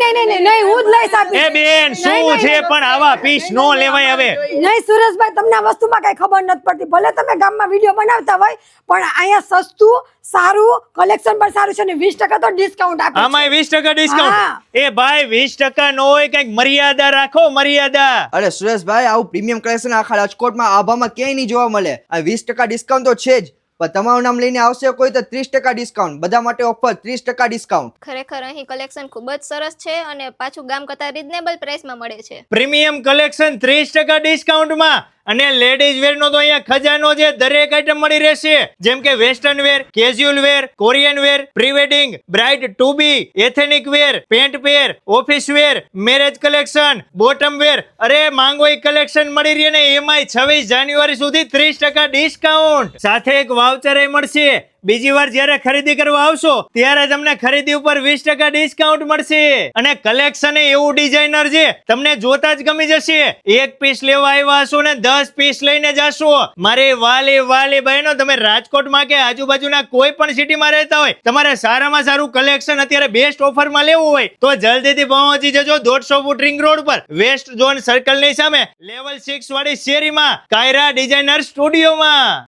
નહીં હું જ લઈશ આ એ પીસ. બેન શું છે પણ આવા પીસ નો લેવાય હવે. નહીં સુરેશભાઈ, તમને આ વસ્તુમાં કઈ ખબર નથી પડતી. ભલે તમે ગામમાં વિડીયો બનાવતા હોય પણ અહીંયા સસ્તું સારું કલેક્શન પણ સારું છે ને 20% તો ડિસ્કાઉન્ટ આપે છે. આમાંય 20% ડિસ્કાઉન્ટ. હા. એ ભાઈ 20% નો હોય, કઈક મર્યાદા રાખો, મર્યાદા. અરે સુરેશભાઈ, આવું પ્રીમિયમ કલેક્શન આખા રાજકોટમાં આભામાં ક્યાંય નહીં જોવા મળે. આ 20% ડિસ્કાઉન્ટ તો છે જ, પણ તમારું નામ લઈને આવશે કોઈ તો 30% ડિસ્કાઉન્ટ. બધા માટે ઓફર 30% ડિસ્કાઉન્ટ. ખરેખર અહીં કલેક્શન ખૂબ જ સરસ છે અને પાછું ગામ કરતા રીઝનેબલ પ્રાઇસમાં મળે છે. Premium collection 30% ડિસ્કાઉન્ટમાં. અને લેડીઝ વેર નો તો અહીંયા ખજાનો છે, દરેક આઈટમ મળી રહેશે. જેમ કે વેસ્ટર્ન વેર, કેઝ્યુઅલ વેર, કોરિયન વેર, પ્રી વેડિંગ, બ્રાઇડ ટુ બી, એથેનિક વેર, પેન્ટ પેર, ઓફિસ વેર, મેરેજ કલેક્શન, બોટમ વેર. અરે માંગો એ કલેક્શન મળી રહે ને એમાંય 26 જાન્યુઆરી સુધી 30% ડિસ્કાઉન્ટ. સાથે એક વાઉચર મળશે. બીજી વાર જ્યારે ખરીદી કરવા આવશો ત્યારે તમને ખરીદી ઉપર 20% ડિસ્કાઉન્ટ મળશે. અને કલેક્શન એવું ડિઝાઇનર છે તમને જોતા જ ગમી જશે. એક પીસ લેવા આવ્યા હશો ને 10 પીસ લઈને જાશો. મારી વાલી બહેનો, તમે રાજકોટમાં કે આજુબાજુના કોઈ પણ સિટીમાં રહેતા હોય, તમારે સારામાં સારું કલેક્શન અત્યારે બેસ્ટ ઓફરમાં લેવું હોય તો જલ્દીથી પહોંચી જજો 150 ફૂટ રિંગ રોડ પર વેસ્ટ ઝોન સર્કલ ની સામે લેવલ 6 વાળી શેરીમાં કાયરા ડિઝાઇનર સ્ટુડિયોમાં.